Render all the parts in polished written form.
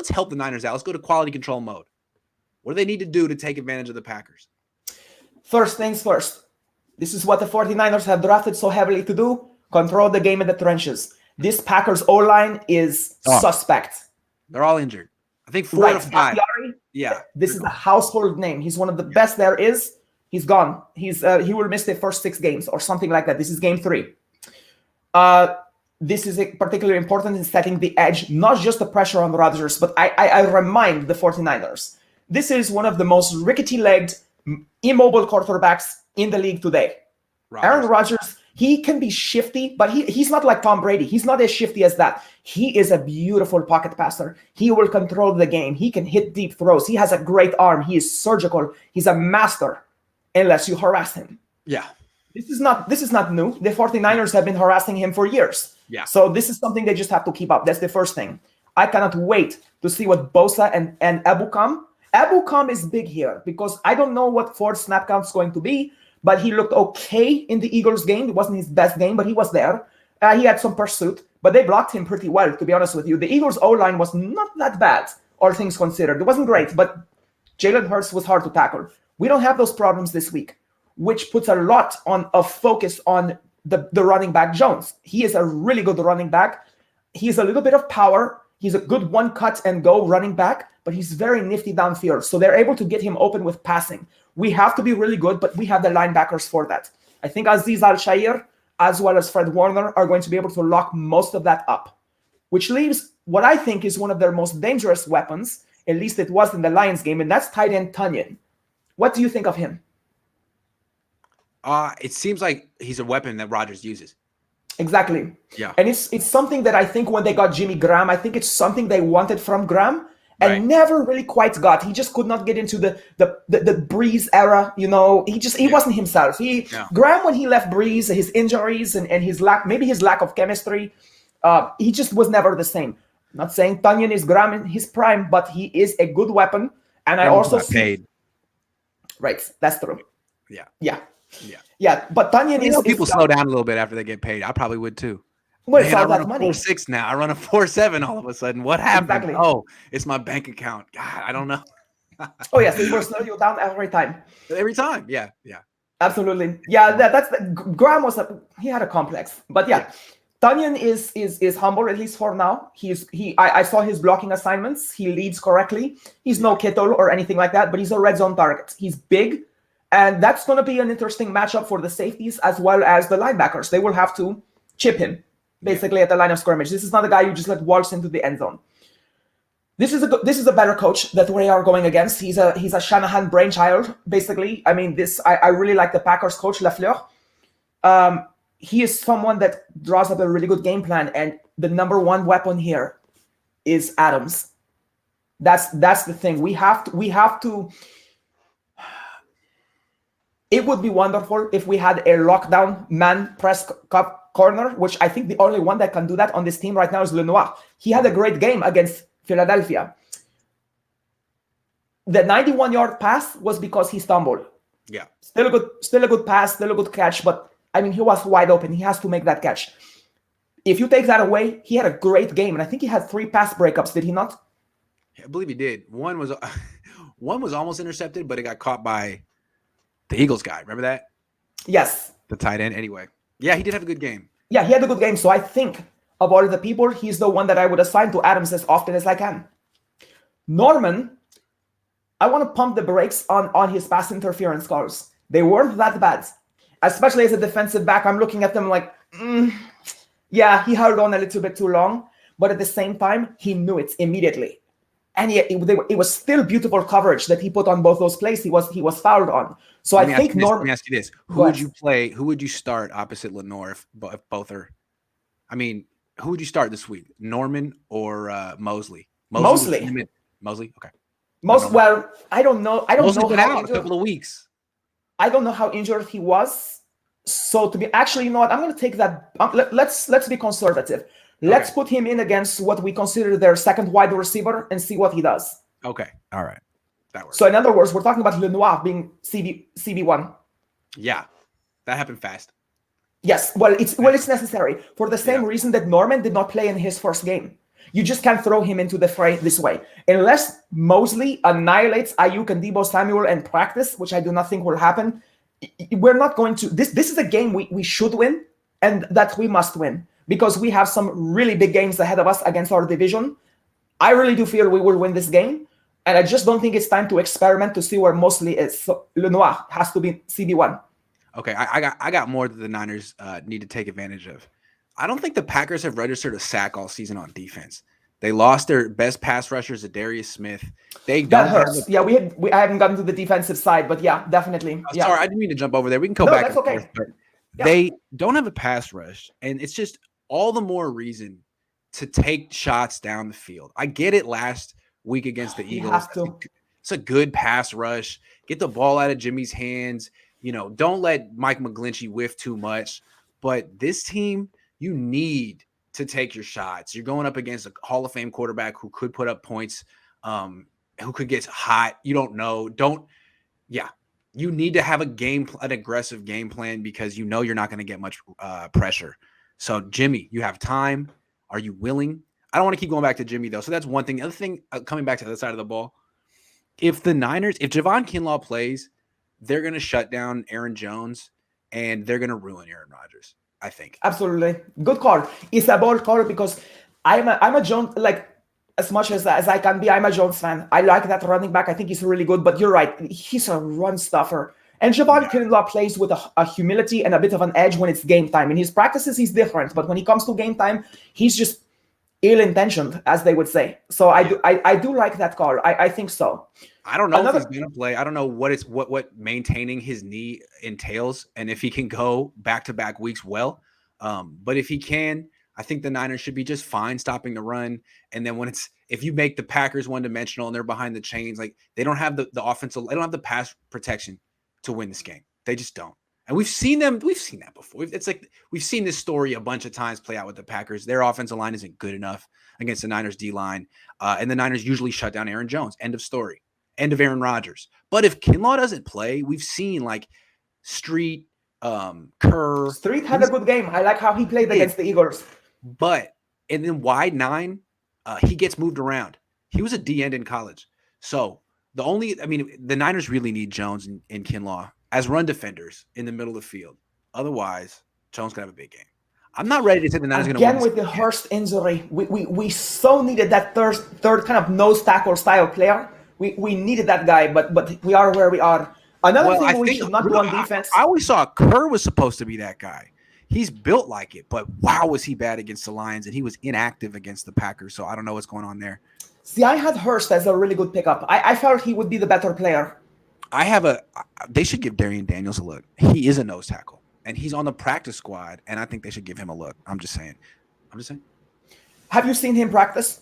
let's help the Niners out. Let's go to quality control mode. What do they need to do to take advantage of the Packers? First things first. This is what the 49ers have drafted so heavily to do. Control the game in the trenches. This Packers O-line is suspect. They're all injured. I think 4 to 5. Yeah. This is a household name. He's one of the best there is. He's gone. He will miss the first 6 games or something like that. This is game 3. This is particularly important in setting the edge, not just the pressure on Rodgers, but I remind the 49ers. This is one of the most rickety-legged, immobile quarterbacks in the league today. Aaron Rodgers, he can be shifty, but he's not like Tom Brady. He's not as shifty as that. He is a beautiful pocket passer. He will control the game. He can hit deep throws. He has a great arm. He is surgical. He's a master unless you harass him. Yeah. This is not new. The 49ers have been harassing him for years. Yeah. So this is something they just have to keep up. That's the first thing. I cannot wait to see what Bosa and Ebukam. Ebukam is big here because I don't know what Ford's snap count is going to be, but he looked okay in the Eagles game. It wasn't his best game, but he was there. He had some pursuit, but they blocked him pretty well, to be honest with you. The Eagles' O-line was not that bad, all things considered. It wasn't great, but Jalen Hurts was hard to tackle. We don't have those problems this week, which puts a lot of focus on the running back Jones. He is a really good running back. He has a little bit of power. He's a good one-cut-and-go running back, but he's very nifty downfield. So they're able to get him open with passing. We have to be really good, but we have the linebackers for that. I think Aziz Al-Shair, as well as Fred Warner, are going to be able to lock most of that up, which leaves what I think is one of their most dangerous weapons, at least it was in the Lions game, and that's tight end Tonyan. What do you think of him? It seems like he's a weapon that Rodgers uses. Exactly. Yeah. And it's something that I think when they got Jimmy Graham, I think it's something they wanted from Graham and never really quite got. He just could not get into the Breeze era, you know. He wasn't himself. Graham, when he left Breeze, his injuries and his lack of chemistry, he just was never the same. I'm not saying Tonyan is Graham in his prime, but he is a good weapon. And I also see paid. Right, that's true. Yeah. But Tonyan is people slow down a little bit after they get paid. I probably would too. Well, it's all I run that a money. 4.6 now. I run a 4.7 all of a sudden. What happened? Exactly. Oh, it's my bank account. God, I don't know. Oh yes, it will slow you down every time. Every time, yeah. Absolutely, yeah. Graham he had a complex, but yeah. Tonyan is humble, at least for now. I saw his blocking assignments. He leads correctly. He's no Kittle or anything like that, but he's a red zone target. He's big, and that's going to be an interesting matchup for the safeties as well as the linebackers. They will have to chip him basically at the line of scrimmage. This is not a guy you just let waltz into the end zone. This is a better coach that we are going against. He's a Shanahan brainchild, basically. I mean, I really like the Packers coach Lafleur. He is someone that draws up a really good game plan, and the number one weapon here is Adams. That's the thing. We have to. It would be wonderful if we had a lockdown man press corner, which I think the only one that can do that on this team right now is Lenoir. He had a great game against Philadelphia. The 91-yard pass was because he stumbled. Yeah. Still a good pass, still a good catch, but I mean, he was wide open. He has to make that catch. If you take that away, he had a great game, and I think he had 3 pass breakups. Did he not? Yeah, I believe he did. One was almost intercepted, but it got caught by the Eagles guy. Remember that? Yes. The tight end. Anyway, yeah, he did have a good game. Yeah, he had a good game. So I think of all the people, he's the one that I would assign to Adams as often as I can. Norman, I want to pump the brakes on his pass interference calls. They weren't that bad. Especially as a defensive back, I'm looking at them like, yeah, he held on a little bit too long. But at the same time, he knew it immediately. And yet it was still beautiful coverage that he put on both those plays he was fouled on. So I think Norman. Let me ask you this: Who would you play? Who would you start opposite Lenoir if both are? I mean, who would you start this week? Norman or Mosley? Mosley. Okay. Well, I don't know. I don't Mosley's know been how out a couple of weeks. I don't know how injured he was. So to be actually, you know what? I'm going to take that. Let's be conservative. Let's put him in against what we consider their second wide receiver and see what he does. Okay. All right. That works. So in other words, we're talking about Lenoir being CB1. Yeah. That happened fast. Yes. Well, it's necessary for the same reason that Norman did not play in his first game. You just can't throw him into the fray this way. Unless Mosley annihilates Ayuk and Deebo Samuel in practice, which I do not think will happen, we're not going to. This is a game we should win and that we must win because we have some really big games ahead of us against our division. I really do feel we will win this game. And I just don't think it's time to experiment to see where Mosley is. So Lenoir has to be CB1. Okay, I got more that the Niners need to take advantage of. I don't think the Packers have registered a sack all season on defense. They lost their best pass rushers, Darius Smith. They don't that hurts. I haven't gotten to the defensive side, but yeah, definitely. Yeah. Sorry, I didn't mean to jump over there. We can go back. That's okay. Forth, but they don't have a pass rush, and it's just all the more reason to take shots down the field. I get it last week against the Eagles. It's a good pass rush. Get the ball out of Jimmy's hands. Don't let Mike McGlinchey whiff too much. But this team, you need to take your shots. You're going up against a Hall of Fame quarterback who could put up points, who could get hot. You don't know. You need to have an aggressive game plan because you're not going to get much pressure. So, Jimmy, you have time. Are you willing? I don't want to keep going back to Jimmy, though. So that's one thing. The other thing, coming back to the other side of the ball, if Javon Kinlaw plays, they're going to shut down Aaron Jones, and they're going to ruin Aaron Rodgers, I think. Absolutely. Good call. It's a bold call because I'm a Jones, like, as much as I can be, I'm a Jones fan. I like that running back. I think he's really good, but you're right. He's a run stuffer. And Javon Kinlaw plays with a humility and a bit of an edge when it's game time. In his practices, he's different, but when he comes to game time, he's just ill-intentioned, as they would say. So I do like that call. I think so. I don't know if he's going to play. I don't know what maintaining his knee entails and if he can go back-to-back weeks well. But if he can, I think the Niners should be just fine stopping the run. And then if you make the Packers one-dimensional and they're behind the chains, like they don't have the offensive, they don't have the pass protection to win this game. They just don't. And we've seen that before. It's like we've seen this story a bunch of times play out with the Packers. Their offensive line isn't good enough against the Niners D-line. And the Niners usually shut down Aaron Jones. End of story. End of Aaron Rodgers. But if Kinlaw doesn't play, we've seen like Street, Kerr. Street had a good game. I like how he played against the Eagles. And then wide 9, he gets moved around. He was a D-end in college. So the Niners really need Jones and Kinlaw as run defenders in the middle of the field. Otherwise, Jones can have a big game. I'm not ready to say the Niners are going to win. Again, with the Hurst injury, we so needed that third kind of nose tackle style player. We needed that guy, but we are where we are. Another thing we should not do on defense. I always saw Kerr was supposed to be that guy. He's built like it, but wow, was he bad against the Lions, and he was inactive against the Packers. So I don't know what's going on there. See, I had Hurst as a really good pickup. I felt he would be the better player. They should give Darian Daniels a look. He is a nose tackle, and he's on the practice squad, and I think they should give him a look. I'm just saying. Have you seen him practice?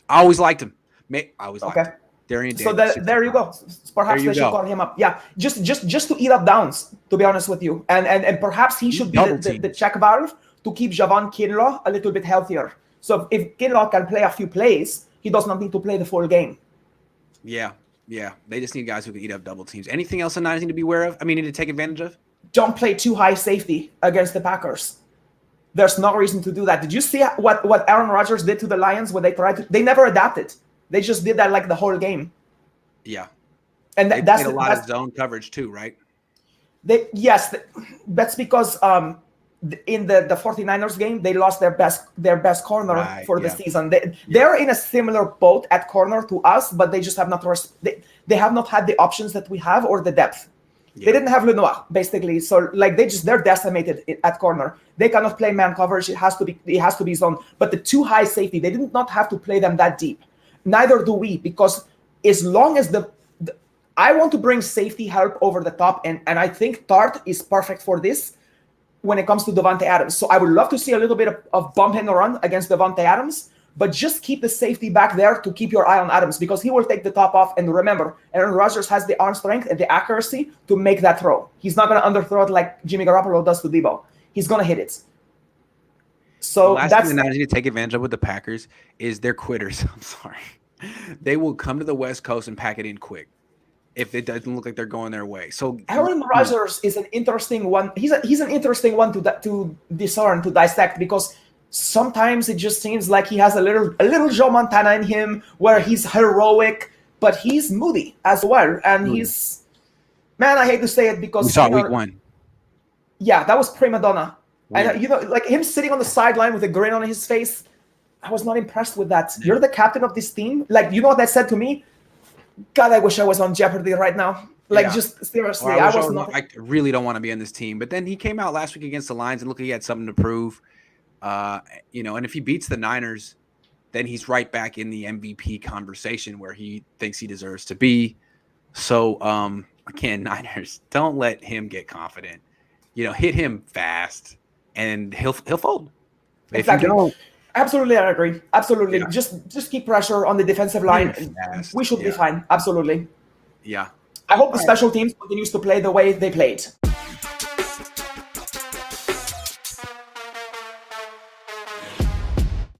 I always liked him. Liked him. Darian Daniels. So there you go. Perhaps they should call him up. Yeah, just to eat up downs, to be honest with you. And perhaps he should be the check valve to keep Javon Kinlaw a little bit healthier. So if Kinlaw can play a few plays, he does not need to play the full game. Yeah. They just need guys who can eat up double teams. Anything else the Niners need to be aware of? Need to take advantage of? Don't play too high safety against the Packers. There's no reason to do that. Did you see what Aaron Rodgers did to the Lions when they never adapted? They just did that like the whole game. Yeah. And they played a lot of zone coverage too, right? That's because in the 49ers game, they lost their best corner for the season. They're in a similar boat at corner to us, but they just have not they have not had the options that we have or the depth. Yeah. They didn't have Lenoir, basically. So they're decimated at corner. They cannot play man coverage. It has to be zone. But the too high safety, they did not have to play them that deep. Neither do we, because as long as I want to bring safety help over the top, and I think Tart is perfect for this when it comes to Davante Adams. So I would love to see a little bit of bump and run against Davante Adams, but just keep the safety back there to keep your eye on Adams, because he will take the top off. And remember, Aaron Rodgers has the arm strength and the accuracy to make that throw. He's not going to underthrow it like Jimmy Garoppolo does to Debo. He's going to hit it. So the last thing the Niners need to take advantage of with the Packers is they're quitters. I'm sorry. They will come to the West Coast and pack it in quick if it doesn't look like they're going their way. So Aaron Rodgers is an interesting one. He's an interesting one to discern, to dissect, because sometimes it just seems like he has a little Joe Montana in him, where he's heroic, but he's moody as well. And he's, man, I hate to say it, because we saw week 1. Yeah, that was prima donna. And like him sitting on the sideline with a grin on his face, I was not impressed with that. You're the captain of this team. Like, you know what that said to me? God, I wish I was on Jeopardy right now. Like, just seriously, I really don't want to be on this team. But then he came out last week against the Lions and looked like he had something to prove. You know, and if he beats the Niners, then he's right back in the MVP conversation where he thinks he deserves to be. So, again, Niners, don't let him get confident. You know, hit him fast, and he'll fold. Exactly. Absolutely, I agree. Absolutely. Yeah. Just keep pressure on the defensive line. We should be fine. Absolutely. Yeah. I hope the special teams continues to play the way they played.